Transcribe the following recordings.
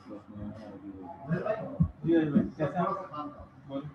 जी भाई कैसे हैं आप? बोल।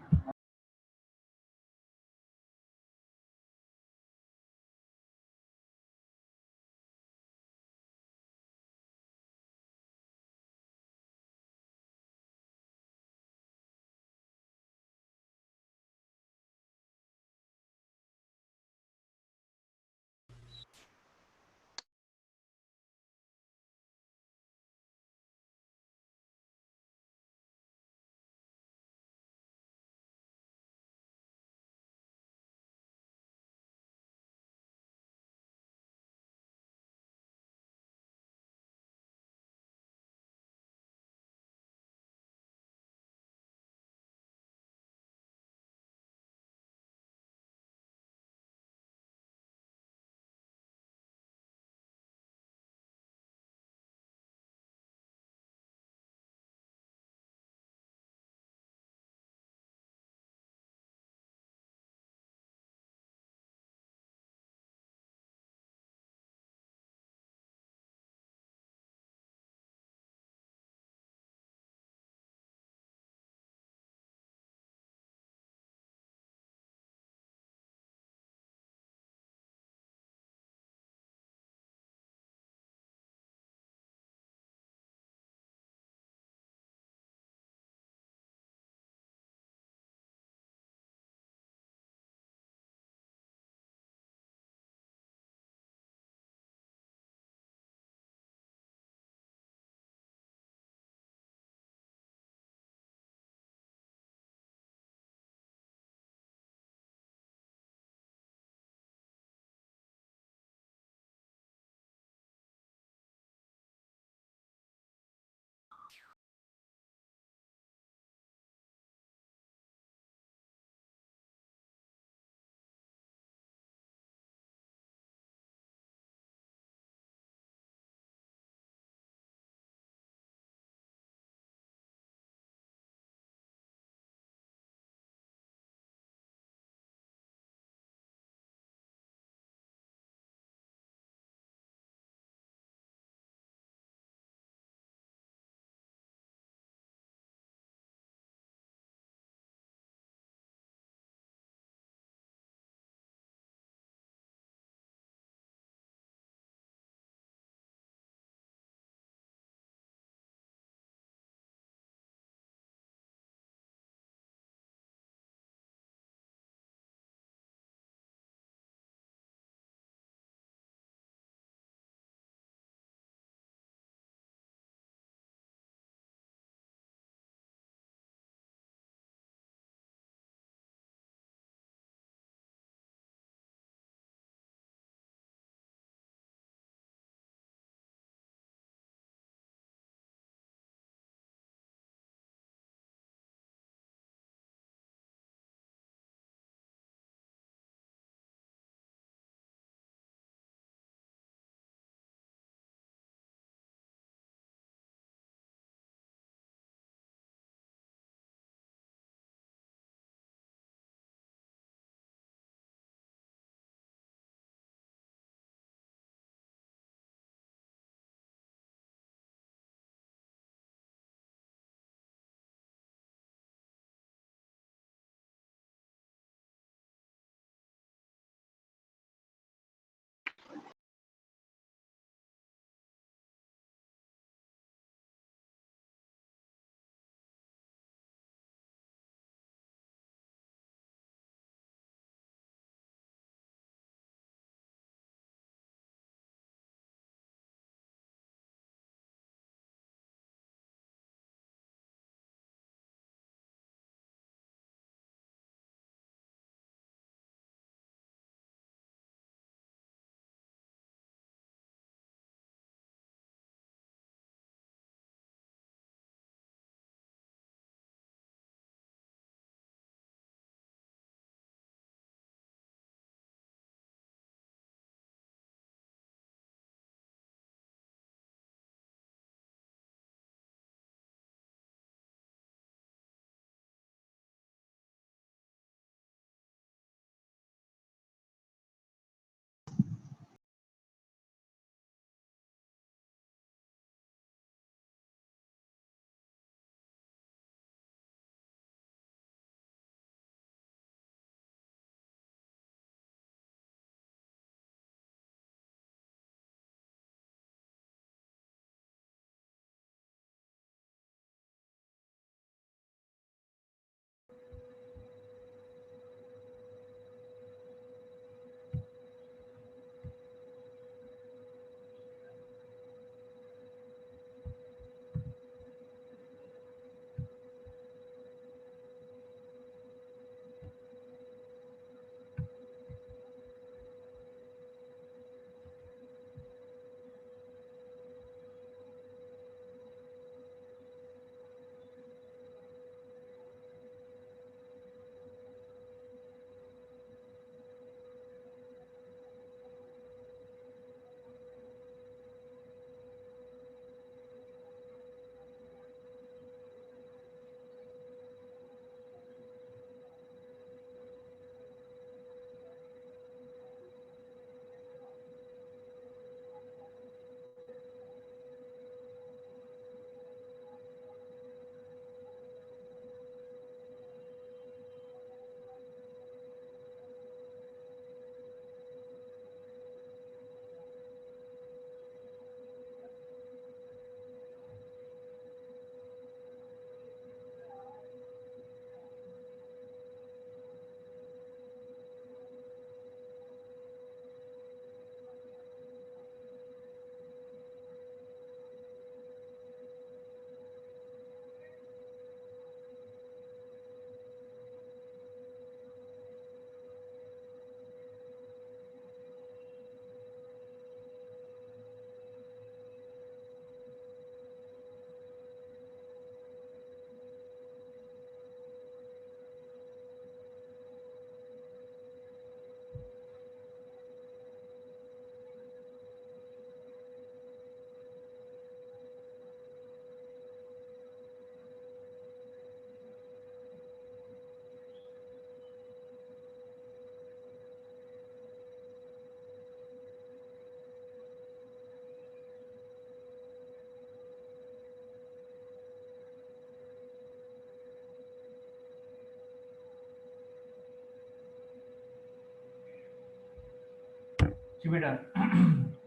जी बेटा।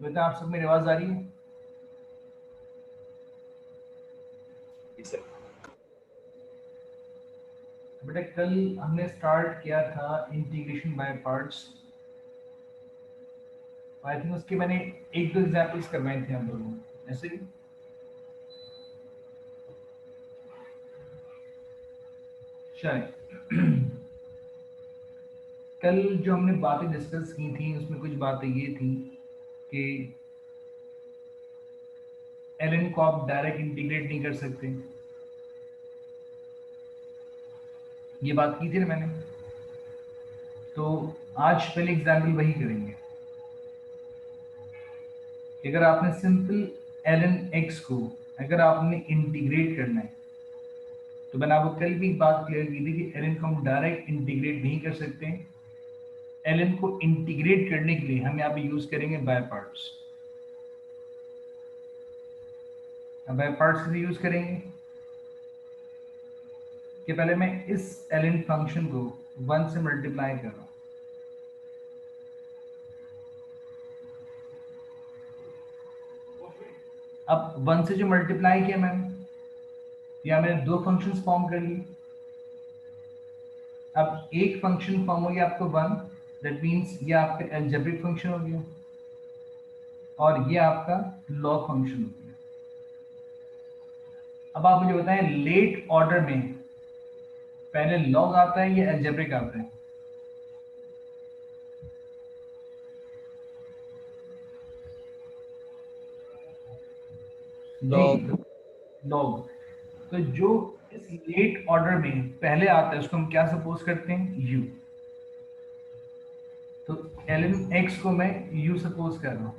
बेटा आप सब मेरी आवाज आ रही है? जी सर। बेटा कल हमने स्टार्ट किया था integration by parts. I think उसके मैंने एक दो एग्जांपल्स करवाए थे हम लोगों को, ऐसे ही। शायद कल जो हमने बातें डिस्कस की थी उसमें कुछ बातें ये थी कि एलन को आप डायरेक्ट इंटीग्रेट नहीं कर सकते। ये बात की थी ना मैंने। तो आज पहले एग्जाम्पल वही करेंगे कि अगर आपने सिंपल एलन एक्स को अगर आपने इंटीग्रेट करना है, तो मैंने आपको कल भी बात क्लियर की थी कि एलन को हम डायरेक्ट इंटीग्रेट नहीं कर सकते। एलन को इंटीग्रेट करने के लिए हम यहाँ पे यूज करेंगे बाय पार्ट्स। बाय पार्ट्स से यूज करेंगे कि पहले मैं इस एलन फंक्शन को 1 से मल्टीप्लाई कर रहा हूं। अब 1 से जो मल्टीप्लाई किया मैंने, या मैंने दो फंक्शंस फॉर्म कर लिए। अब एक फंक्शन फॉर्म हो गया आपको 1, दैट मींस ये आपका अलजेब्रिक फंक्शन हो गया और ये आपका लॉग फंक्शन हो गया। अब आप मुझे बताएं लेट ऑर्डर में पहले लॉग आता है या अलजेब्रिक आता है? जी, लॉग। लॉग। तो जो इस लेट ऑर्डर में पहले आता है उसको हम क्या सपोज करते हैं? यू। तो ln x को मैं u सपोज कर रहा हूं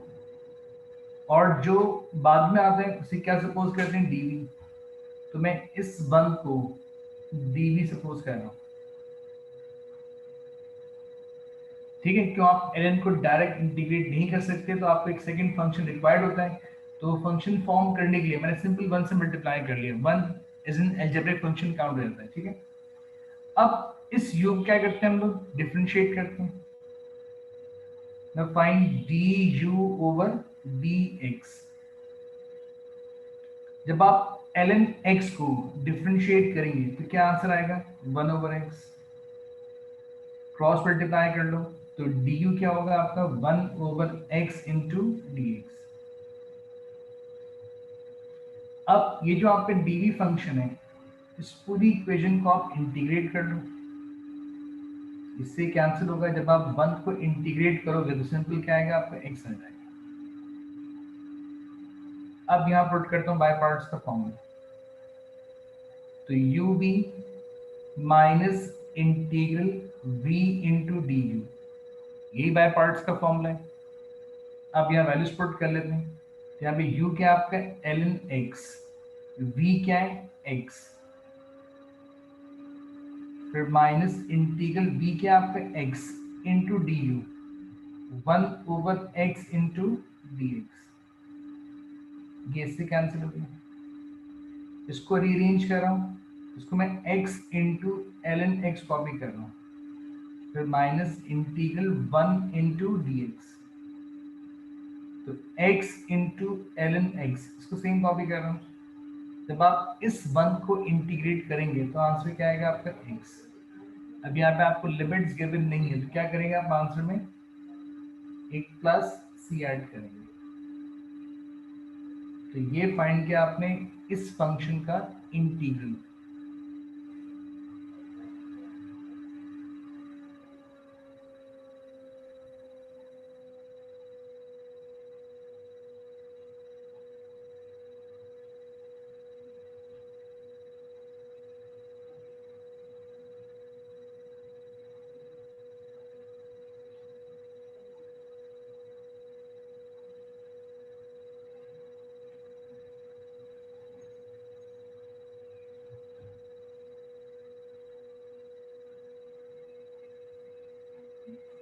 और जो बाद में आता है उसे क्या सपोज करते हैं? dv। तो मैं इस बंद को dv सपोज कर रहा हूं। ठीक है, क्यों? आप ln को डायरेक्ट इंटीग्रेट नहीं कर सकते तो आपको एक सेकंड फंक्शन रिक्वायर्ड होता है। तो फंक्शन फॉर्म करने के लिए मैंने सिंपल 1 से मल्टीप्लाई कर लिया। 1 is an algebraic function count हो जाता है। ठीक है, अब इस u को क्या करते हैं हम लोग? डिफरेंशिएट करते हैं। Now find du over dx। जब आप ln x को डिफरेंशिएट करेंगे तो क्या आंसर आएगा? 1 over x। क्रॉस मल्टीप्लाई कर लो तो du क्या होगा आपका? 1 over x into dx। अब ये जो आपका dv फंक्शन है, इस पूरी इक्वेशन को आप इंटीग्रेट कर लो। इससे कैंसिल होगा। जब आप 1 को इंटीग्रेट करोगे तो सिंपल क्या आएगा आपका? x आ जाएगा। अब यहां पुट करता हूं बाय पार्ट्स का फॉर्मूला। तो u v minus integral v into d u, यही बाय पार्ट्स का फॉर्मूला है। अब यहाँ वैल्यूज पुट कर लेते हैं। यहाँ पे u क्या है आपका? ln x, v क्या है? x, फिर माइनस इंटीग्रल v क्या है आपका? x into d you, 1 over x into d x. ये इससे कैंसिल हो गया। इसको रीअरेंज कर रहा हूँ, इसको मैं x into ln x copy कर रहा हूँ, फिर minus integral 1 into d x. तो x इंटू ln x, इसको सेम कॉपी कर रहा हूँ। जब आप इस बंद को इंटीग्रेट करेंगे तो आंसर क्या आएगा आपका? x। अब यहाँ पे आपको लिमिट्स गिवन नहीं है तो क्या करेंगे आप? आंसर में एक प्लस c ऐड करेंगे। तो ये फाइंड किया आपने इस फंक्शन का इंटीग्रल।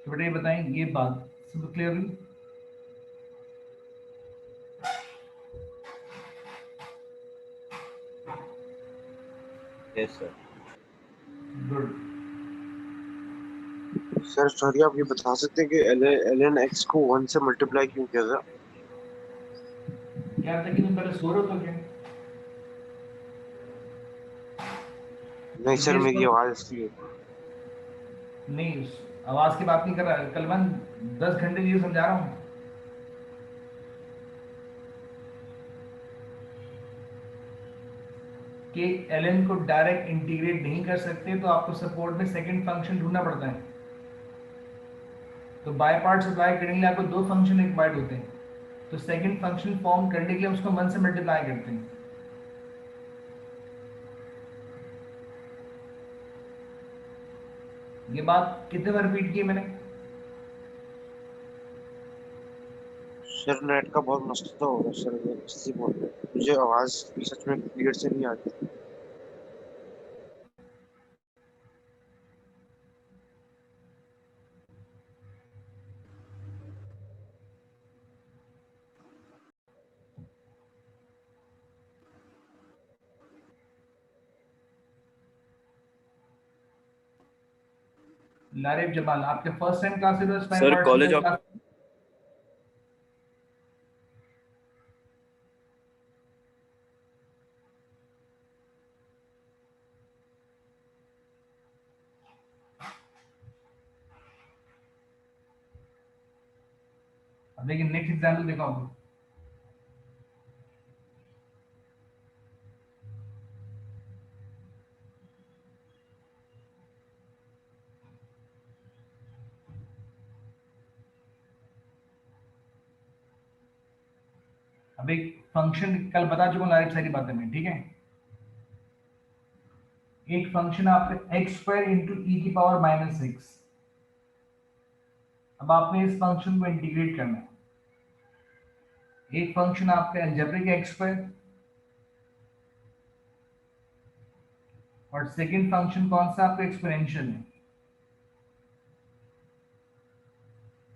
तो बेटा ये बताएं, ये बात सब क्लियर हुई? Yes sir. Good. Sir sorry, आप ये बता सकते हैं कि ln x को 1 से मल्टीप्लाई क्यों किया था? क्या था कि तुम पहले सो रहे हो तो क्या? नहीं सर, इसलिए मेरी इसको आवाज थी। नहीं, आवाज की बात नहीं कर रहा, कल मैं 10 घंटे ये समझा रहा हूँ कि ln को डायरेक्ट इंटीग्रेट नहीं कर सकते, तो आपको सपोर्ट में सेकंड फंक्शन ढूंढना पड़ता है। तो बाय पार्ट्स अप्लाई करने के लिए आपको दो फंक्शन रिक्वायर्ड होते हैं, तो सेकंड फंक्शन फॉर्म करने के लिए उसको 1 से मल्टीप्लाई करते हैं। ये बात कितने बार रिपीट की है मैंने? सर नेट का बहुत मसला होगा सर, इसलिए बोल रहे हैं। मुझे आवाज सच में क्लियर से नहीं आती। लारिफ जमाल, आपके फर्स्ट टाइम क्लास है तो स्पाइन सर पार्ट्स कॉलेज में ऑफ क्लास। अब देखिए नेक्स्ट एग्जांपल देखो आपको। अब एक फंक्शन कल बता चुका हूँ लारिफ, सारी बातें में, ठीक है। एक फंक्शन आपका एक्स स्क्वायर इंटू ई की पावर -6। अब आपने इस फंक्शन को इंटीग्रेट करना है। एक फंक्शन आपका अलजेब्रिक एक्स स्क्वायर, और सेकंड फंक्शन कौन सा आपका एक्सपोनेंशियल है।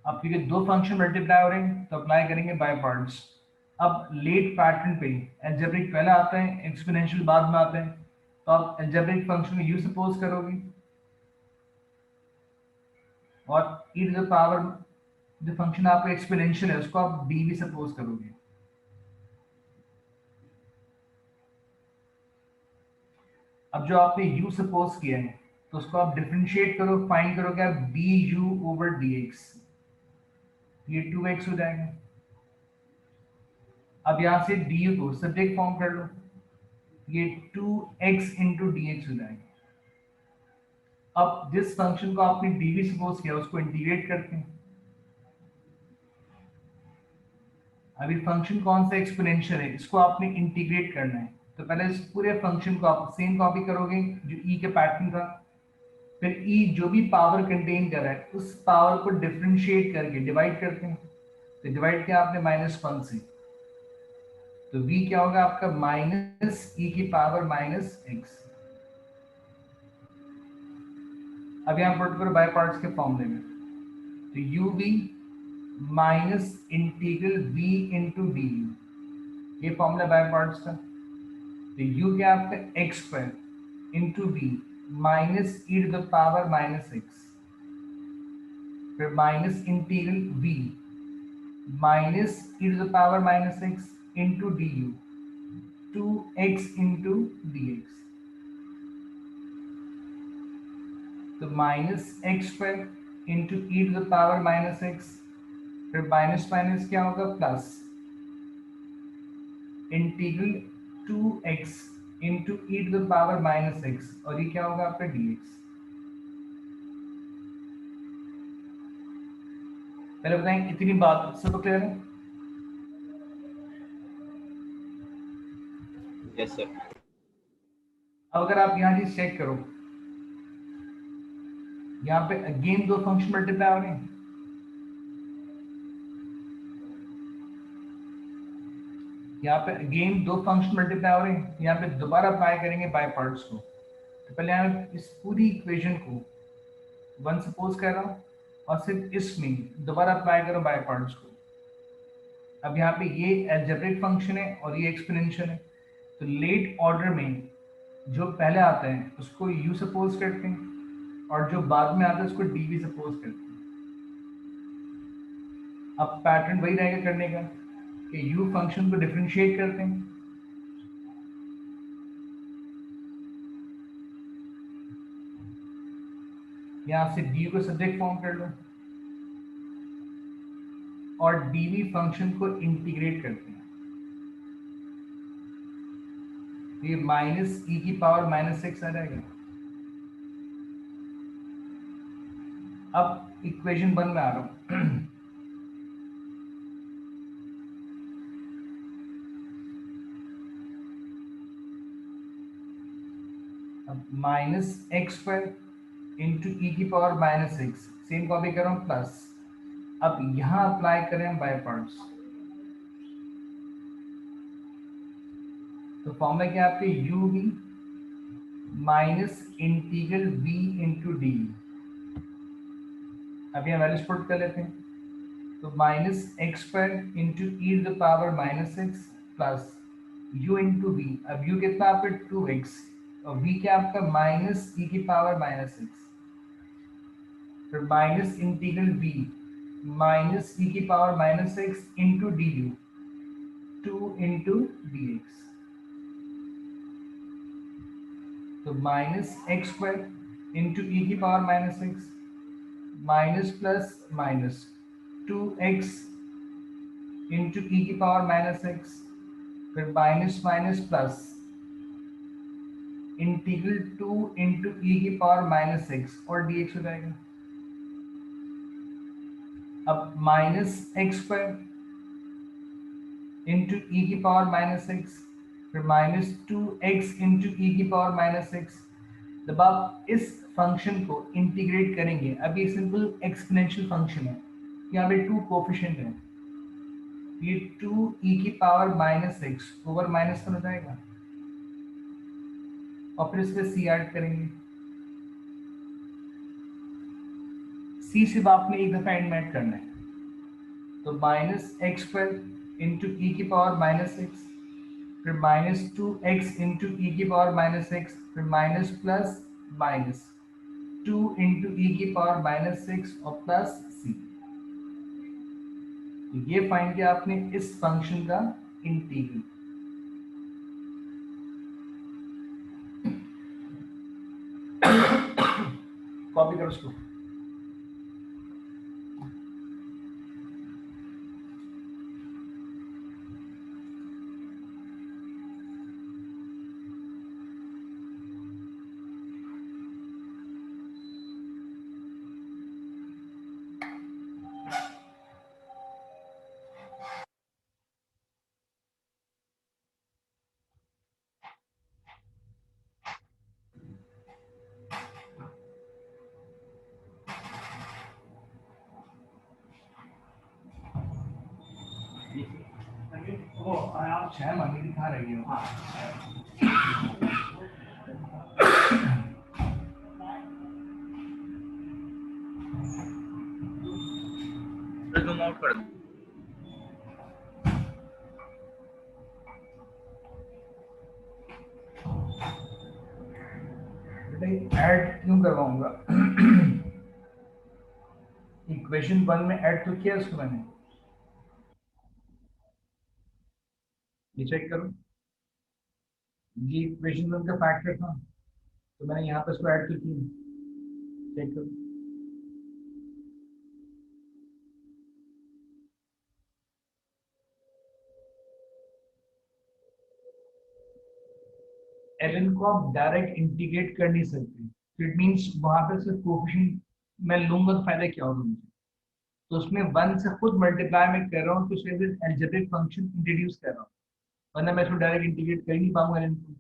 अब क्योंकि दो फंक्शन मल्टीप्लाई हो रहे हैं तो अप्लाई करेंगे बाय पार्ट्स। अब लेट पैटर्न पे अलजेब्रिक पहले आता है, एक्सपोनेंशियल बाद में आता है, तो आप अलजेब्रिक फंक्शन को यू सपोज करोगे और ई टू द पावर जो फंक्शन आपका एक्सपोनेंशियल है उसको आप डी भी सपोज करोगे। अब जो आपने u सपोज किया है तो उसको आप डिफरेंशिएट करो, फाइंड करो क्या, du ओवर dx, ये 2x हो जाएगा। अब यहां से du को सब्जेक्ट फॉर्म कर लो, ये 2x इंटू डी एक्स हो जाएगा। अब जिस फंक्शन को आपने dv सपोज किया उसको इंटीग्रेट करते हैं। अभी फंक्शन कौन सा एक्सपोनेंशियल है, इसको आपने इंटीग्रेट करना है, तो पहले इस पूरे फंक्शन को आप सेम कॉपी करोगे जो e के पैटर्न था, फिर e जो भी पावर कंटेन कर रहा है उस पावर को डिफरेंशिएट करके डिवाइड करते हैं। तो डिवाइड किया आपने -1 से, तो v क्या होगा आपका -e की पावर -x। अब यहाँ पुट करो बाय पार्ट्स के फॉर्मूले में, तो uv minus integral v into d u, ये फॉर्मूला बाय पार्ट्स का। तो u क्या आपका x square into v minus e to the power -x, फिर minus integral v minus e to the power -x into d u, 2x into d x, तो minus x square into e to the power -x, फिर minus minus क्या होगा plus, integral 2x into e to the power -x, और ये क्या होगा आपका dx। पहले बताएं इतनी बात सब क्लियर है? Yes sir. अब अगर आप यहाँ चीज चेक करो, यहाँ पे अगेन दो फंक्शन मल्टीप्लाई हो रहे हैं, यहाँ पे अगेन दो फंक्शन मल्टीप्लाई हो रहे हैं, यहाँ पे दोबारा अप्लाई करेंगे बाय पार्ट्स को। तो पहले यहाँ इस पूरी इक्वेशन को 1 सपोज कर रहा हूँ और सिर्फ इसमें दोबारा अप्लाई करो बाय पार्ट्स को। अब यहाँ पे ये अलजेब्रिक फंक्शन है और ये एक्सपोनेंशियल है, तो लेट ऑर्डर में जो पहले आता है उसको u सपोज करते हैं और जो बाद में आता है उसको डीवी सपोज करते हैं। अब पैटर्न वही रहेगा करने का कि यू फंक्शन को डिफरेंशिएट करते हैं, यहां से डी को सब्जेक्ट फॉर्म कर लो और डीवी फंक्शन को इंटीग्रेट करते हैं। ये माइनस ई की पावर -6 आ जाएगा। अब इक्वेशन 1 में आ रहा हूं। अब -x² इंटू ई की पावर -6, सेम कॉपी कर रहा हूं प्लस। अब यहां अप्लाई करें हम बाय पार्ट्स, तो फॉर्मूला क्या है आपके u v minus integral v into d. अब यहाँ वैल्यूज पुट कर लेते हैं, तो -x² into e to the power -6 plus u into v. अब u कितना आपका 2x और v क्या आपका माइनस ई की पावर -6, फिर minus integral v minus e की power -6 into d u 2 into d x. तो -x² इंटू ई की power -6 minus plus minus 2x into e की पावर -6, फिर minus minus plus integral 2 into e की power -6 और dx हो जाएगा। अब -x² इंटू ई की पावर -6, फिर -2x इंटू ई की पावर -6। जब आप इस फंक्शन को इंटीग्रेट करेंगे, अब ये सिंपल एक्सपोनेंशियल फंक्शन है, यहाँ पे 2 कोफिशिएंट है, ये 2 ई की पावर -6 ओवर -1 हो जाएगा और फिर इसमें सी ऐड करेंगे। सी सिर्फ आपने एक दफा एंड में ऐड करना है, तो -x² इंटू ई की पावर -6, फिर -2x इंटू ई की पावर -6, फिर minus plus minus 2 into e की पावर -6 और प्लस सी। ये फाइंड किया आपने इस फंक्शन का इंटीग्रल। कॉपी करो उसको। वो आप 6 महीने दिखा रही हो। जूम आउट कर दो। ऐड क्यों करवाऊंगा? इक्वेशन 1 में ऐड तो किया उसको मैंने, ये चेक करो, ये इक्वेशन 1 का फैक्टर था, तो मैंने यहाँ पे इसको ऐड तो किया, चेक करो। ln को आप डायरेक्ट इंटीग्रेट कर नहीं सकते, तो इट मींस वहां पे सिर्फ कोफिशिएंट मैं लूंगा तो फायदा क्या होगा मुझे? तो उसमें 1 से खुद मल्टीप्लाई में कर रहा हूँ, तो उसमें अलजेब्रिक फंक्शन इंट्रोड्यूस कर रहा हूँ, वरना मैं इसको डायरेक्ट इंटीग्रेट कर ही नहीं पाऊंगा ln को।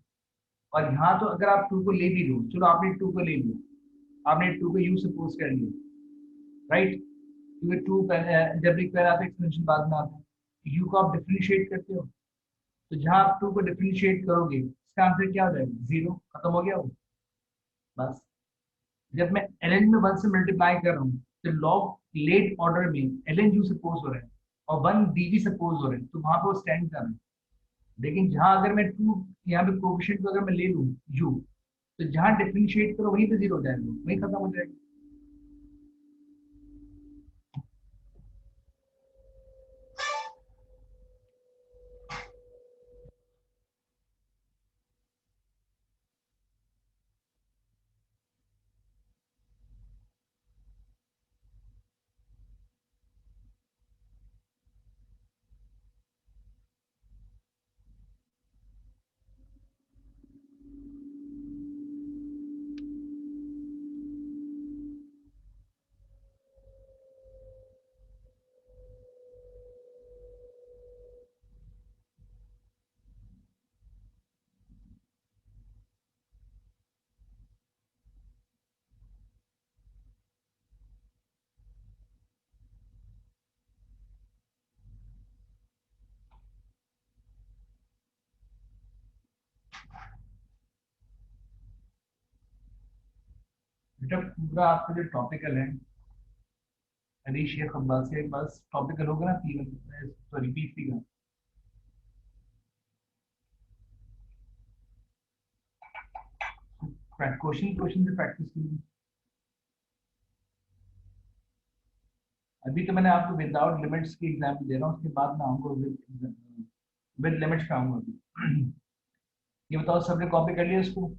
और यहाँ तो अगर आप 2 को ले भी लो, चलो आपने 2 को ले लिया, आपने 2 को यू सपोज कर लिया, राइट, क्योंकि 2 अलजेब्रिक पहले आता है, एक्सपेंशन बाद में आता है। यू को आप डिफरेंशिएट करते हो, तो जहां आप 2 को डिफरेंशिएट करोगे इसका आंसर क्या हो जाएगा? 0, खत्म हो गया वो, बस। जब मैं ln में 1 से मल्टीप्लाई कर रहा हूँ, तो लॉग लेट ऑर्डर में ln यू सपोज हो रहा है और 1 dv सपोज हो रहा है, तो वहां पे वो स्टैंड कर रहा है। लेकिन जहां अगर मैं 2 यहाँ पे कोफिशिएंट को अगर मैं ले लूँ u, तो जहां डिफरेंशिएट करो वहीं पे जीरो हो जाएगा, वहीं खत्म हो जाएगा। बेटा पूरा आपका जो टॉपिकल है, हरीश शेख अब्बास के पास टॉपिकल होगा ना, सॉरी पीसी का, क्वेश्चन क्वेश्चन से प्रैक्टिस कीजिए। अभी तो मैंने आपको विदाउट लिमिट्स की एग्जाम्पल दे रहा हूँ, उसके बाद मैं आऊंगा विद लिमिट्स पे आऊंगा अभी। ये बताओ सबने कॉपी कर लिया इसको?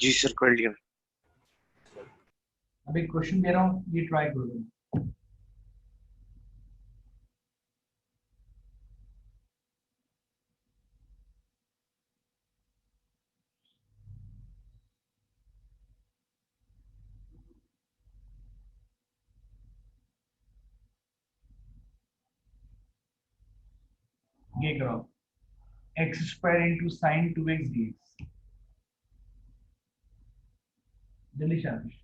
जी सर कर लिया। अभी क्वेश्चन दे रहा हूँ, ये ट्राई करो। ये करो, x square into sine 2x dx। जल्दी शाबाश।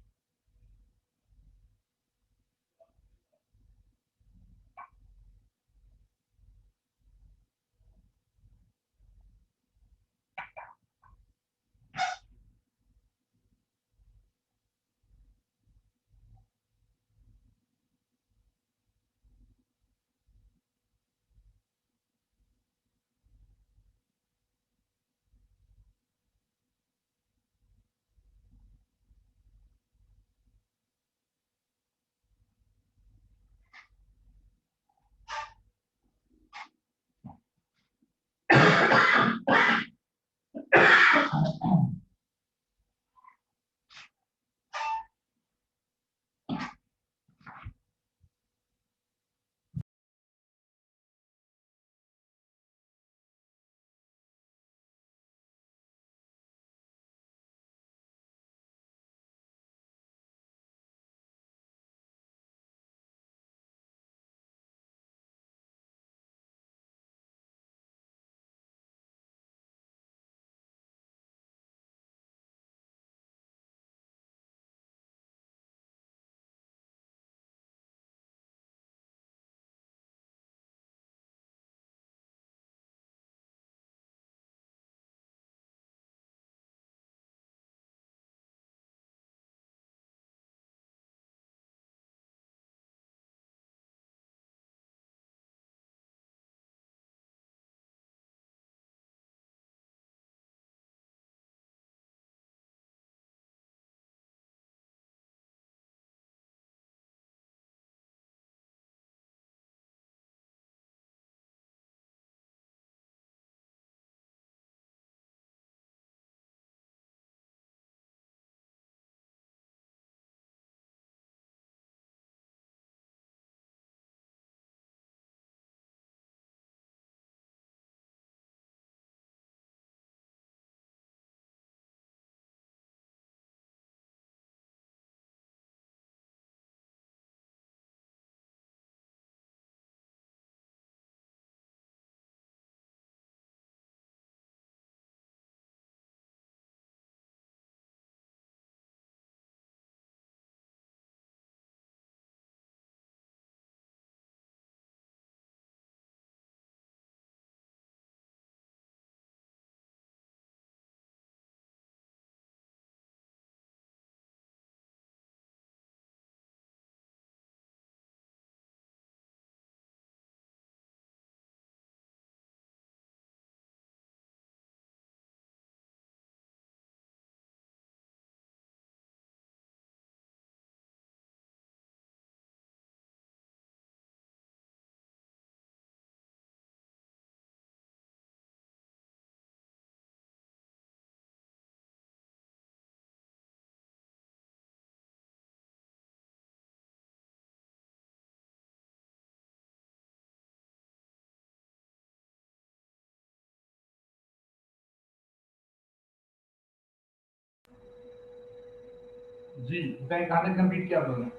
जी बैग कहाँ तक कंप्लीट किया आप लोगों ने?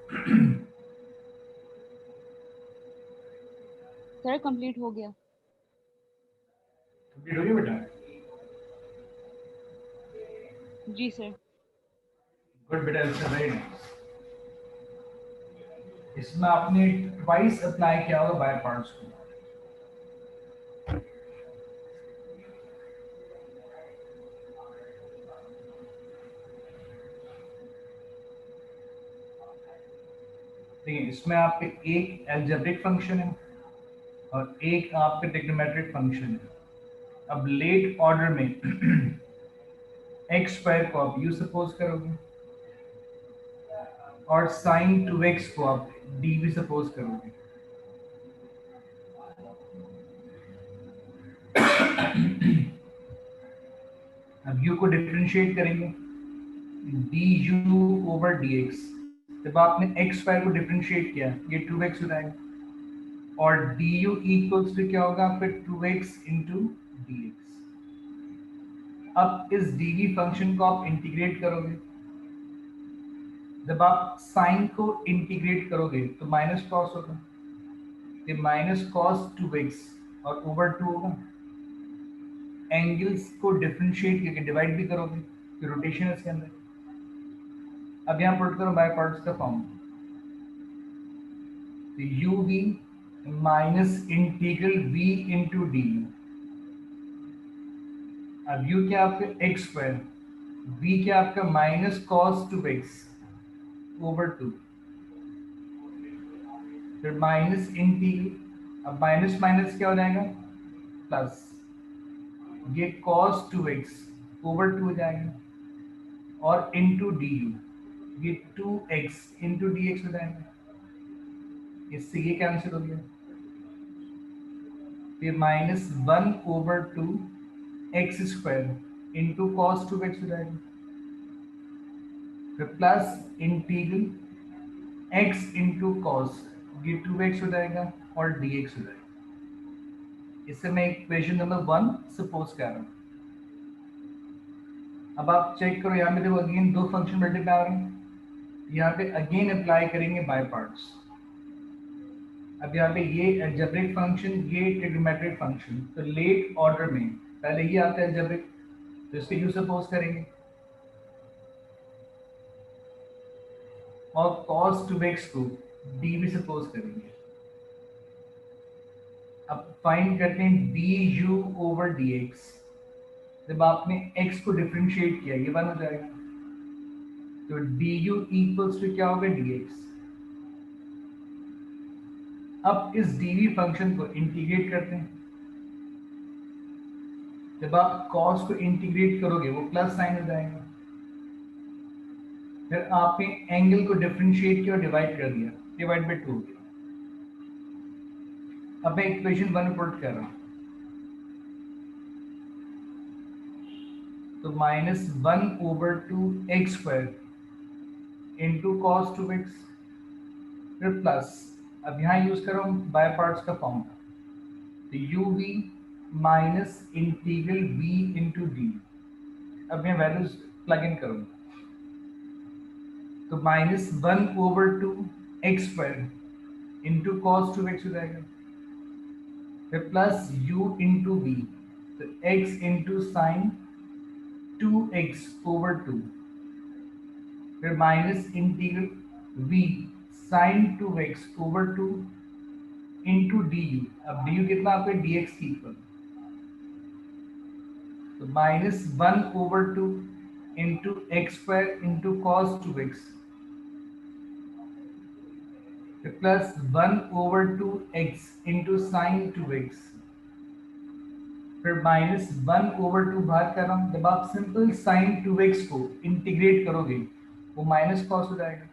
सर कंप्लीट हो गया। कंप्लीट हो गया बेटा? जी सर। गुड बेटा, इट्स वेरी नाइस। इसमें आपने ट्वाइस अप्लाई किया होगा बाय पार्ट्स को। देखिए इसमें आपके एक अलजेब्रिक फंक्शन है और एक आपके ट्रिग्नोमेट्रिक फंक्शन है। अब लेट ऑर्डर में एक्स स्क्वायर को आप यू सपोज करोगे और साइन टू एक्स को आप डी भी सपोज करोगे। अब u को डिफरेंशिएट करेंगे D you over D x. जब आपने एक्स स्क्वायर को डिफरेंशिएट किया ये 2x हो जाएगा और डी यू इक्वल्स टू क्या होगा आपका 2x इंटू डी एक्स। अब इस dv फंक्शन को आप इंटीग्रेट करोगे। जब आप साइन को इंटीग्रेट करोगे तो माइनस कॉस होगा, ये माइनस कॉस 2x और ओवर 2 होगा। एंगल्स को डिफरेंशिएट करके डिवाइड भी करोगे तो रोटेशन है इसके अंदर। अब यहाँ पुट करो बाय पार्ट्स का फॉर्म, तो u v minus integral v into d u. अब u क्या आपका एक्स स्क्वायर, v क्या आपका माइनस कॉस 2x ओवर 2, फिर माइनस इंटीग्रल, अब माइनस माइनस क्या हो जाएगा प्लस, ये cos 2x ओवर 2 हो जाएगा और इंटू डी यू, ये 2x इंटू डी एक्स हो जाएगा। इससे ये कैंसिल हो गया, ये minus 1 over 2 x square into cos 2x हो जाएगा, फिर plus integral x into cos, ये 2x हो जाएगा और dx हो जाएगा। इससे मैं इक्वेशन नंबर 1 सपोज कर रहा हूँ। अब आप चेक करो यहाँ पे देखो अगेन दो फंक्शन मल्टीप्लाई हो रहे हैं, यहाँ पे अगेन अप्लाई करेंगे बाय पार्ट्स। अब यहाँ पे ये अलजेब्रिक फंक्शन, ये ट्रिग्नोमेट्रिक फंक्शन, तो लेट ऑर्डर में पहले ये आता है अलजेब्रिक, तो इसको यू सपोज करेंगे और cos 2x को d भी सपोज करेंगे। अब फाइंड करते हैं du ओवर dx। जब आपने x को डिफरेंशिएट किया ये 1 हो जाएगा, तो du इक्वल्स टू क्या होगा dx। अब इस dv फंक्शन को इंटीग्रेट करते हैं। जब आप cos को इंटीग्रेट करोगे वो प्लस साइन हो जाएगा, फिर आपने एंगल को डिफरेंशिएट किया और डिवाइड कर दिया, डिवाइड बाय 2 हो गया। अब मैं इक्वेशन 1 पुट कर रहा हूँ, तो minus 1 over 2 x square into cos 2x, फिर प्लस, अब यहाँ यूज कर रहा हूँ बाय पार्ट्स का फॉर्म, तो u v minus integral v into d. अब मैं वैल्यूज प्लग इन करूँगा, तो minus 1 over 2 x square into cos 2x हो जाएगा, फिर प्लस u इंटू वी, तो x into sine 2x over 2, फिर minus integral v sine 2x over 2 into d u. अब डी यू कितना आपका dx की इक्वल, तो minus 1 over 2 into x square into cos 2x, plus 1 over 2 x into sine 2x, फिर minus 1 over 2 बाहर कर रहा हूँ। जब आप सिंपल साइन 2x को इंटीग्रेट करोगे वो माइनस कॉस हो जाएगा,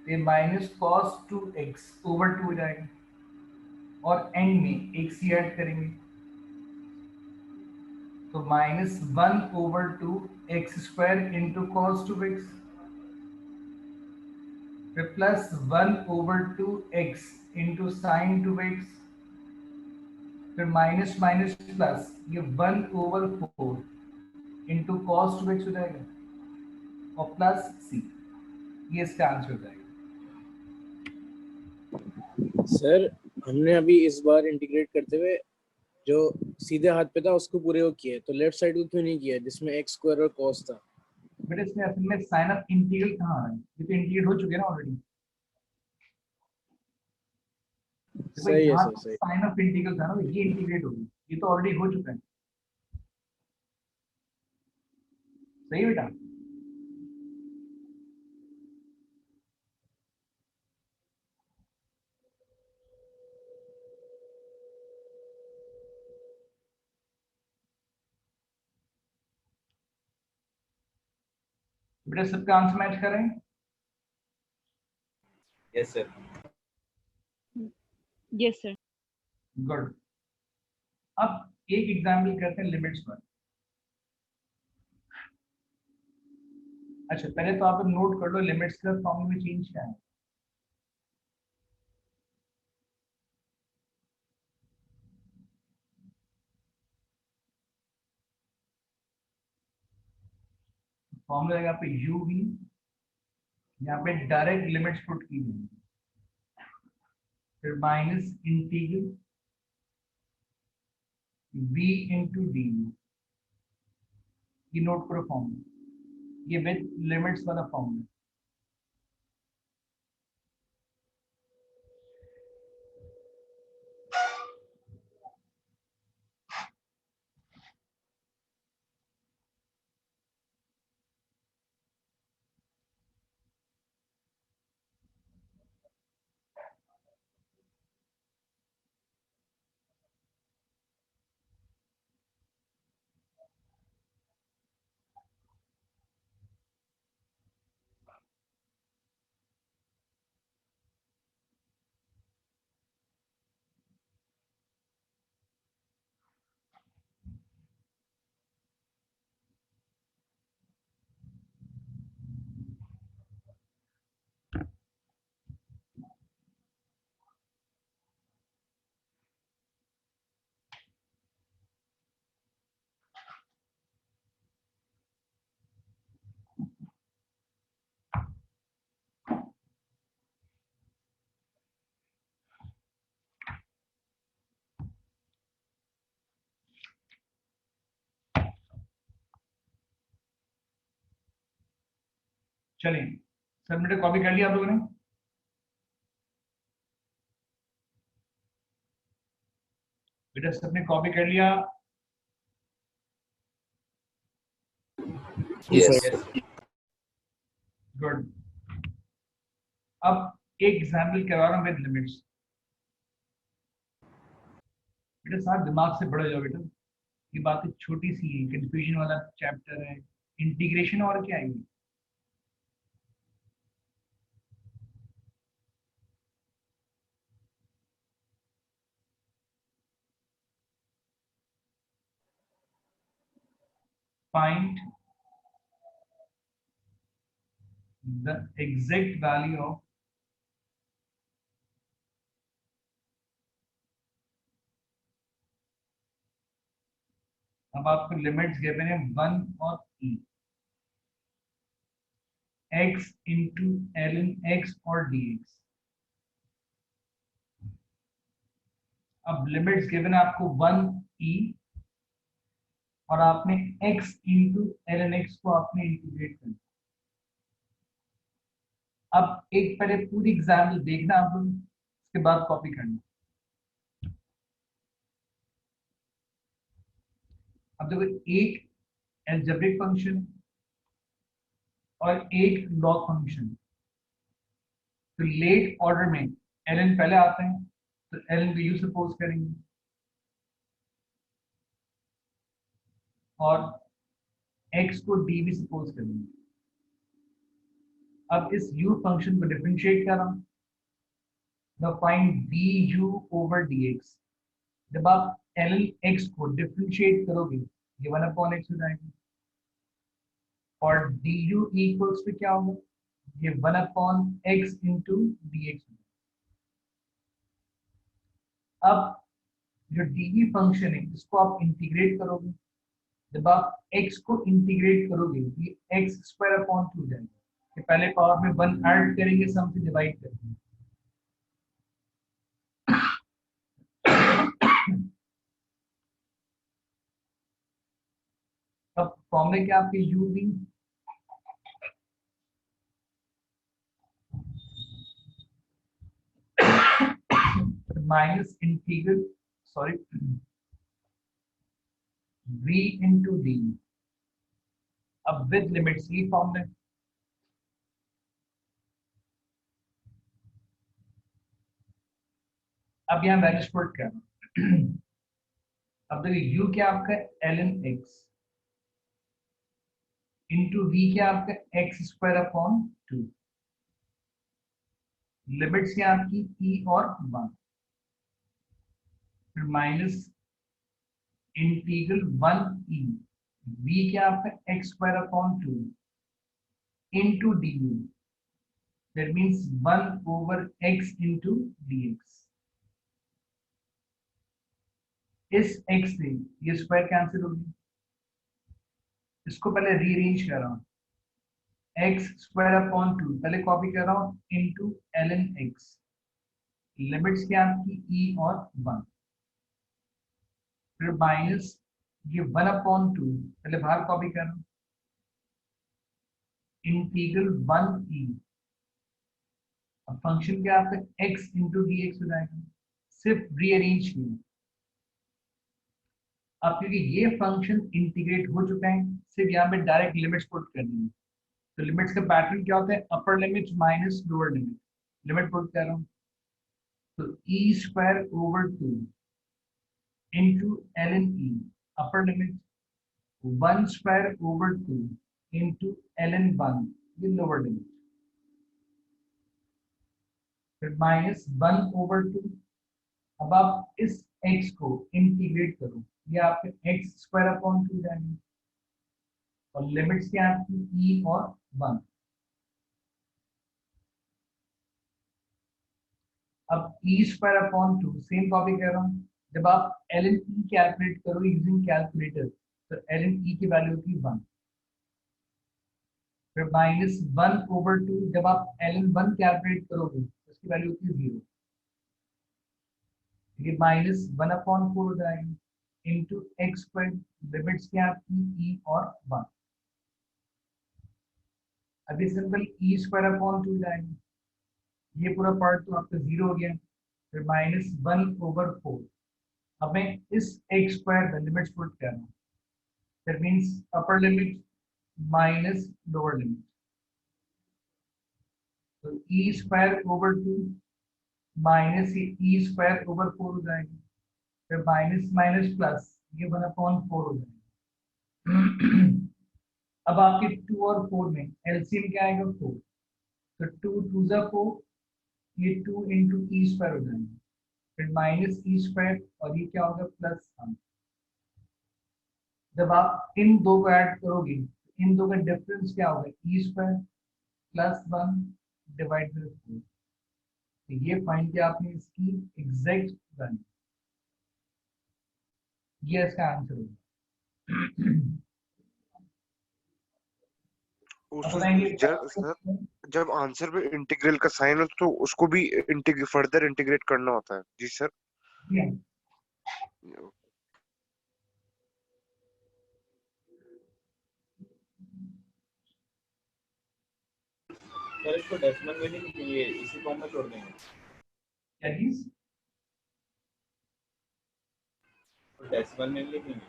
तो ये माइनस कॉस 2x ओवर 2 हो जाएगा और एंड में एक सी ऐड करेंगे, तो minus 1 over 2 x square into cos 2x, फिर plus 1 over 2 x into sine 2x, फिर माइनस माइनस प्लस, ये 1 ओवर 4 इंटू कॉस 2x हो जाएगा और प्लस सी। ये इसका आंसर हो जाएगा। सर हमने अभी इस बार इंटीग्रेट करते हुए जो सीधे हाथ पे था उसको पूरे को किया, तो लेफ्ट साइड को क्यों नहीं किया जिसमें एक्स स्क्वायर और कॉस था? बट इसमें असल में साइन ऑफ इंटीग्रल कहाँ आ रहा है? ये तो इंटीग्रेट हो चुके हैं ना ऑलरेडी। देखो सही है यहाँ सर, सही। साइन ऑफ इंटीग्रल था ना, तो ये इंटीग्रेट हो गया, ये तो ऑलरेडी हो चुका है। सही बेटा। बेटा सबका आंसर मैच कर रहे हैं? Yes sir. Yes sir. Good. अब एक एग्जाम्पल करते हैं लिमिट्स पर। अच्छा पहले तो आप नोट कर लो लिमिट्स का फॉर्म में चेंज क्या है। फॉर्मूला यहाँ पे यू भी, यहाँ पे डायरेक्ट लिमिट्स पुट की गई, फिर minus integral v into D, ये नोट करो फॉर्मूला, ये विद लिमिट्स वाला फॉर्मूला। चलिए सबमिट कॉपी कर लिया आप लोगों ने? बेटा सबने कॉपी कर लिया? यस। गुड। अब एक एग्जाम्पल करवा रहा हूँ विद लिमिट्स। बेटा साथ दिमाग से पढ़ो जाओ बेटा, ये बातें छोटी सी है, कंफ्यूजन वाला चैप्टर है, इंटीग्रेशन और क्या है ये। Find the exact value of अब आपको लिमिट्स गिवन है 1 और e, x into ln x और dx। अब लिमिट्स गिवन है आपको 1e और आपने x इंटू ln x को आपने इंटीग्रेट करना। अब एक पहले पूरी एग्जाम्पल देखना आप लोग, उसके बाद कॉपी करना। अब देखो एक एल्जेब्रिक फंक्शन और एक लॉग फंक्शन, तो लेट ऑर्डर में ln पहले आते हैं, तो ln को यू सपोज करेंगे और x को d भी सपोज करेंगे। अब इस u फंक्शन को डिफरेंशिएट कर रहा हूं, the find du over dx। जब आप ln x को डिफरेंशिएट करोगे ये 1/x हो जाएगा और du इक्वल्स टू क्या होगा, ये 1/x इंटू dx। अब जो dv फंक्शन है इसको आप इंटीग्रेट करोगे, जब आप x को इंटीग्रेट करोगे ये x² अपॉन 2 हो जाएगा। कि पहले पावर में 1 ऐड करेंगे, सम से डिवाइड करेंगे। अब फॉर्मूले क्या आपके u भी minus integral sorry v into d. अब विद लिमिट्स ही फॉर्मूले, अब यहाँ वैल्यूज पुट करना। अब देखिए u क्या आपका ln x इंटू v क्या आपका x स्क्वायर अपॉन 2, लिमिट्स क्या आपकी e और 1, फिर माइनस इंटीग्रल 1 e v क्या आपका x square upon 2 into d you, that means 1 over x into d x. इस x से ये स्क्वायर कैंसिल होगी, इसको पहले रीअरेंज कर रहा हूँ, x स्क्वायर अपॉन 2 पहले कॉपी कर रहा हूँ इंटू ln x, लिमिट्स क्या आपकी e और 1, फिर माइनस ये 1 अपॉन 2 पहले बाहर कॉपी कर रहा हूँ इंटीग्रल 1 e। अब फंक्शन क्या आपका x इंटू डी एक्स हो जाएगा, सिर्फ रीअरेंज किया। अब क्योंकि ये फंक्शन इंटीग्रेट हो चुका है, सिर्फ यहाँ पे डायरेक्ट लिमिट्स पुट करनी है। तो लिमिट्स का पैटर्न क्या होता है, upper limit minus lower limit, limit put कर रहा हूँ तो e square over 2 into ln e, upper limit 1 square over 2 into ln 1, ये लोअर लिमिट, फिर माइनस 1 ओवर 2। अब आप इस x को इंटीग्रेट करो, ये आपके x स्क्वायर अपॉन 2 जाएंगे और लिमिट्स क्या आपकी e और 1। अब e square upon 2 same copy कर रहा हूँ, जब आप ln e कैलकुलेट करो यूजिंग कैलकुलेटर तो ln e की वैल्यू होती है 1, फिर माइनस 1 ओवर 2 जब आप ln 1 कैलकुलेट करोगे तो उसकी वैल्यू होती है 0, ये माइनस 1 अपॉन 4 हो जाएगा इंटू एक्स स्क्वायर, लिमिट्स क्या आपकी e और 1। अभी सिंपल e स्क्वायर अपॉन 2 जाएगा, ये पूरा पार्ट तो आपका 0 हो गया, फिर माइनस 1 ओवर 4। अब मैं इस एक्स स्क्वायर में लिमिट्स पुट कर रहा हूँ, that means upper limit minus lower limit, तो e स्क्वायर ओवर 2 माइनस ये e स्क्वायर ओवर 4 हो जाएगा, फिर माइनस माइनस प्लस ये 1 अपॉन 4 हो जाएगा। अब आपके 2 और 4 में एलसीएम क्या आएगा 4, तो 2 2 जा 4, ये 2 इंटू ई स्क्वायर हो जाएगा, फिर माइनस ई स्क्वायर और ये क्या होगा प्लस 1। जब आप इन दो को ऐड करोगे इन दो का डिफरेंस क्या होगा E square plus 1 divide by 4, तो ये फाइंड किया आपने इसकी एग्जैक्ट वैल्यू, ये इसका आंसर होगा। अब बताएंगे सर जब आंसर पे इंटीग्रल का साइन हो तो उसको भी फर्दर इंटीग्रेट करना होता है। जी सर। सर इसको डेसिमल में नहीं लिखेंगे, इसी फॉर्म में छोड़ देंगे। क्या चीज डेसिमल में नहीं लिखेंगे,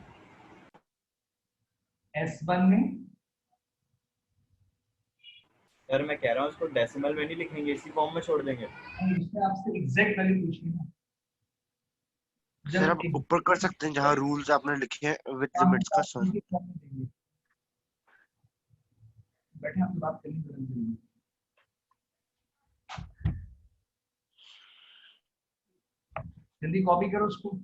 S1 में, सर मैं कह रहा हूँ इसको डेसिमल में नहीं लिखेंगे, इसी फॉर्म में छोड़ देंगे। इसमें आपसे एग्जैक्ट वैल्यू पूछी ना, सर आप ऊपर कर सकते हैं जहाँ रूल्स आपने लिखे हैं विद लिमिट्स का सर। बैठे हम बात करेंगे, जल्दी कॉपी करो उसको।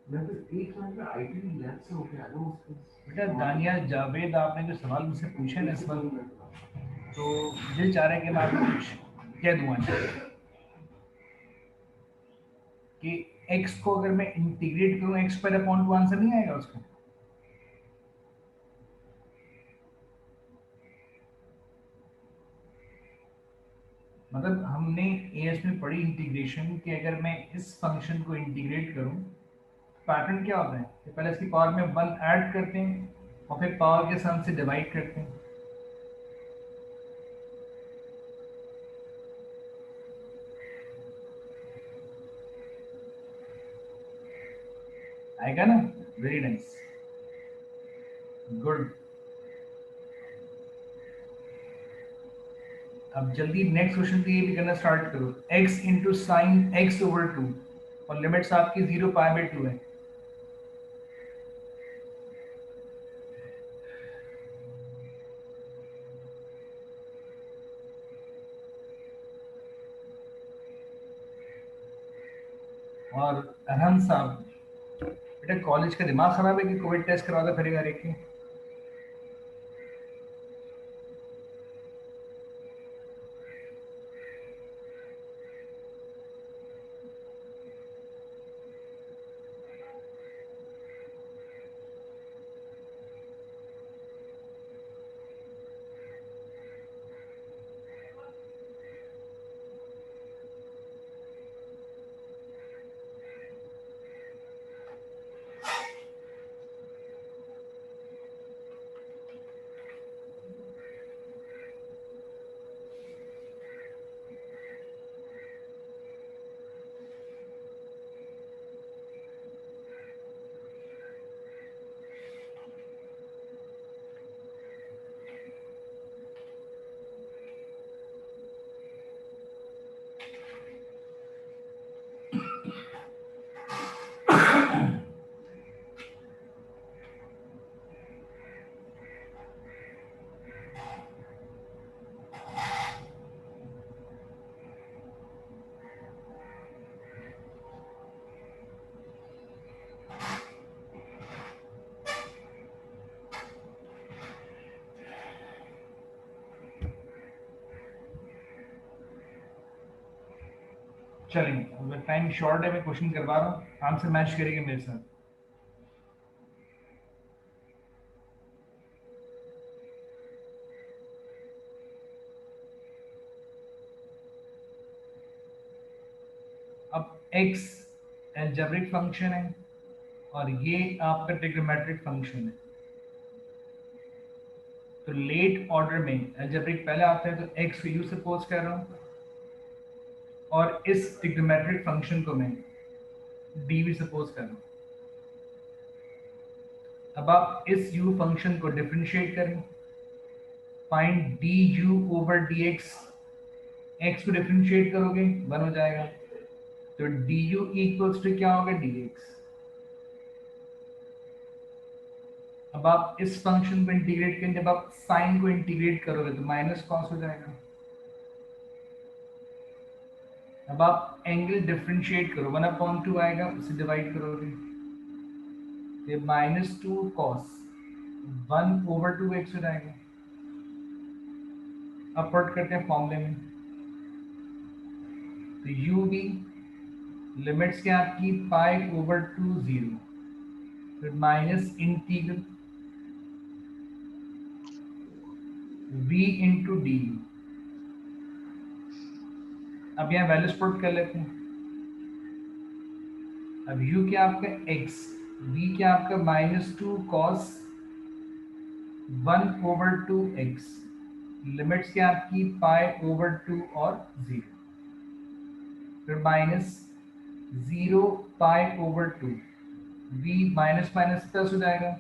बेटा दानिया जावेद, आपने जो सवाल मुझसे पूछे ना इस वक्त, तो दिल चाह रहा है कि मैं आपको कुछ कह दूँ कि x को अगर मैं इंटीग्रेट करूँ x पर अपॉन टू, आंसर नहीं आएगा उसका? मतलब हमने एएस में पढ़ी इंटीग्रेशन कि अगर मैं इस फंक्शन को इंटीग्रेट करूं, पैटर्न क्या होता है कि पहले इसकी पावर में 1 ऐड करते हैं और फिर पावर के सम से डिवाइड करते हैं। आएगा ना? Very nice, good. अब जल्दी नेक्स्ट क्वेश्चन पे ये भी करना स्टार्ट करो। x into sine x over 2 और लिमिट्स आपकी 0 पाई बाई 2 है। और अरहम साहब, बेटा कॉलेज का दिमाग खराब है कि कोविड टेस्ट करवाता फिरेगा रे के? चलेंगे, अगर टाइम शॉर्ट है मैं क्वेश्चन करवा रहा हूँ, आंसर मैच करेंगे मेरे साथ। अब x एल्जेब्रिक फंक्शन है और ये आपका ट्रिग्नोमेट्रिक फंक्शन है, तो लेट ऑर्डर में एल्जेब्रिक पहले आता है, तो x को u सपोज कर रहा हूँ और इस ट्रिग्नोमेट्रिक फंक्शन को मैं dv सपोज कर रहा हूँ। अब आप इस u फंक्शन को डिफरेंशिएट करें, find du over dx। x को डिफरेंशिएट करोगे 1 हो जाएगा, तो du इक्वल्स टू क्या होगा? dx। अब आप इस फंक्शन को इंटीग्रेट करें, जब आप साइन को इंटीग्रेट करोगे तो माइनस कॉस हो जाएगा। अब आप एंगल डिफरेंशिएट करो, 1/2 आएगा, उसे डिवाइड करोगे तो -2 cos 1/2x हो जाएगा। अब पुट करते हैं फॉर्मूले में, तो u भी लिमिट्स क्या आपकी π/2 0, फिर minus integral v into d. अब यहाँ वैल्यूज पुट कर लेते हैं। अब u क्या आपका x, v क्या आपका -2 cos 1/2x, लिमिट्स क्या आपकी π/2 और 0, फिर minus 0 π/2, v minus minus plus हो जाएगा,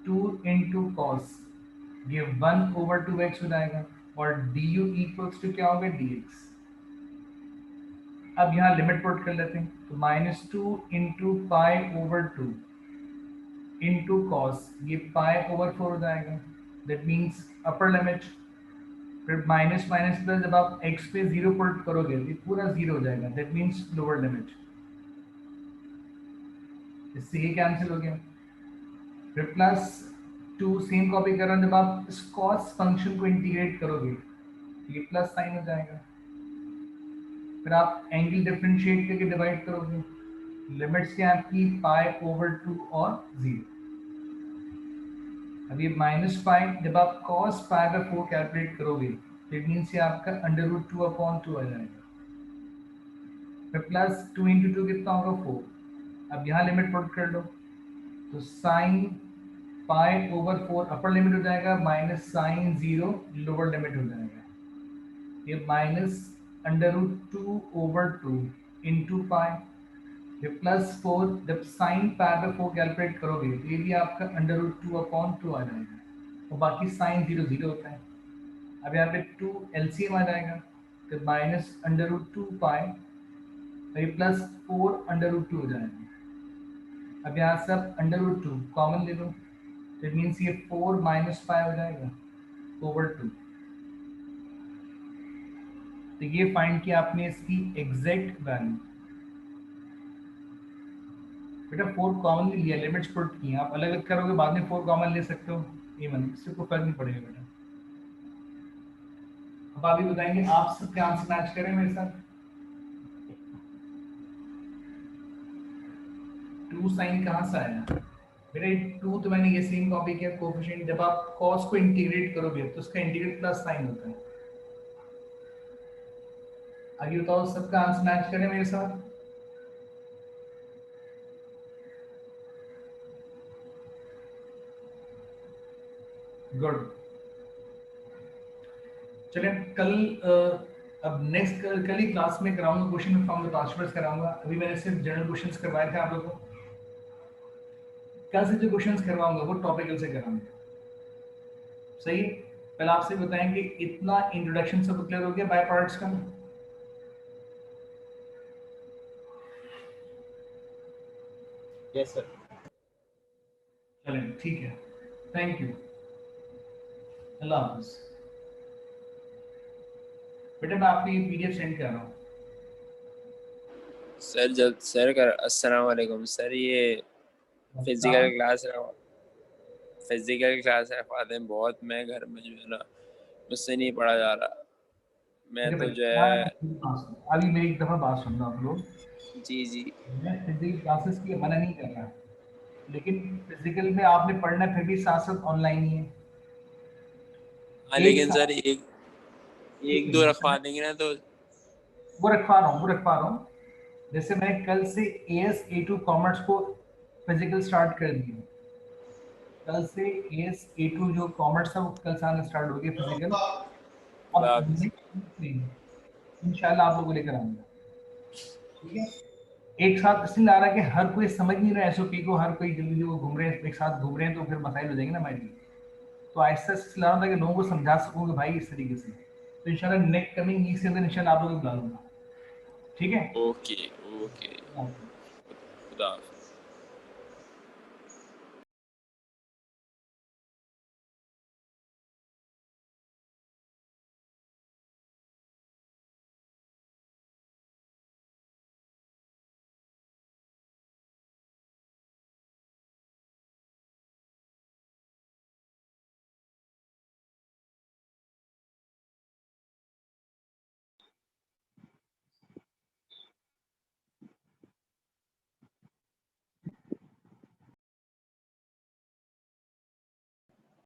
2 इंटू कॉस ये 1/2x हो जाएगा और du इक्वल्स टू क्या होगा? dx। अब यहाँ लिमिट पुट कर लेते हैं, तो -2 इंटू π/2 इंटू कॉस ये π/4 हो जाएगा, दैट मीन्स अपर लिमिट, फिर माइनस माइनस प्लस, जब आप x पे 0 पुट करोगे तो पूरा 0 हो जाएगा, दैट मीन्स लोअर लिमिट। इससे ये कैंसिल हो गया। फिर प्लस 2 सेम कॉपी कर रहा हूँ, जब आप इस कॉस फंक्शन को इंटीग्रेट करोगे तो ये प्लस साइन हो जाएगा। फिर आप एंगल डिफरेंशिएट करके डिवाइड करोगे, लिमिट्स क्या है आपकी π/2 और 0। अब ये -π, जब आप cos π/4 कैलकुलेट करोगे तो इट मीन्स ये आपका √2/2 आ जाएगा। फिर प्लस 2 × 2 कितना होगा 4। अब यहाँ लिमिट पुट कर लो तो sin π/4 अपर लिमिट हो जाएगा, माइनस sin 0 लोअर लिमिट हो जाएगा। ये -√2/2 × π, ये +4, जब sin π/4 कैलकुलेट करोगे तो ये भी आपका √2/2 आ जाएगा और बाकी sin 0 0 होता है। अब यहाँ पे 2 LCM आ जाएगा तो -√2π और ये +4/2 हो जाएगा। अब यहाँ सब √2 कॉमन ले लो तो इट मीन्स ये 4 - π हो जाएगा / 2। तो ये फाइंड किया आपने इसकी एग्जैक्ट वैल्यू। बेटा 4 कॉमन नहीं लिया, लिमिट्स पुट की, आप अलग अलग करोगे बाद में 4 कॉमन ले सकते हो, ये मतलब इससे कोई फर्क नहीं पड़ेगा बेटा। अब आप भी बताएंगे आप सब क्या आंसर मैच करें मेरे साथ। 2 साइन कहाँ से आया बेटा? 2 तो मैंने ये सेम कॉपी किया कोएफिशिएंट, जब आप cos को इंटीग्रेट करोगे तो उसका इंटीग्रेट प्लस साइन होता है। आगे बताओ सबका आंसर मैच करें मेरे साथ। गुड। चलिए कल अब नेक्स्ट कल ही क्लास में कराऊंगा question from the past papers कराऊंगा। अभी मैंने सिर्फ जनरल क्वेश्चंस करवाए थे आप लोगों को। कल से जो क्वेश्चंस करवाऊंगा वो टॉपिकल से कराऊंगा, सही है? पहले आपसे बताएं कि इतना इंट्रोडक्शन सब क्लियर हो गया बाय पार्ट्स का? Yes sir. चलें ठीक है, थैंक यू, अल्लाह हाफिज़। बेटा मैं आपको ये पीडीएफ सेंड कर रहा हूँ। सर जब सर कर अस्सलाम वालेकुम सर, ये फिजिकल क्लास रखवाते हैं बहुत, मैं घर में जो है ना मुझसे नहीं पढ़ा जा रहा, मैं तो जो है। अभी मेरी एक दफ़ा बात सुनना आप लोग। जी जी मैं फिजिकल क्लासेस की मना नहीं कर रहा, लेकिन फिजिकल में आपने पढ़ना फिर भी साथ साथ ऑनलाइन ही है। हाँ, लेकिन सर एक दो रखवा देंगे ना तो। वो रखवा रहा हूँ। जैसे मैंने कल से AS A2 कॉमर्स को फिजिकल स्टार्ट कर दिया, कल से AS A2 जो कॉमर्स है वो कल से आना स्टार्ट हो गया फिजिकल। अब इंशाल्लाह आप लोगों को लेकर आऊंगा, ठीक है? एक साथ इसलिए ला रहा है कि हर कोई समझ नहीं रहा SOP को, हर कोई जल्दी वो घूम रहे हैं, एक साथ घूम रहे हैं तो फिर मसाइल हो जाएंगे ना हमारे लिए। तो आहिस्ता से ला रहा था कि लोगों को समझा सकूँ कि भाई इस तरीके से। तो इंशाल्लाह नेक्स्ट कमिंग वीक से अंदर इंशाल्लाह आप लोगों को बुला लूंगा, ठीक है? ओके ओके, खुदा हाफिज़।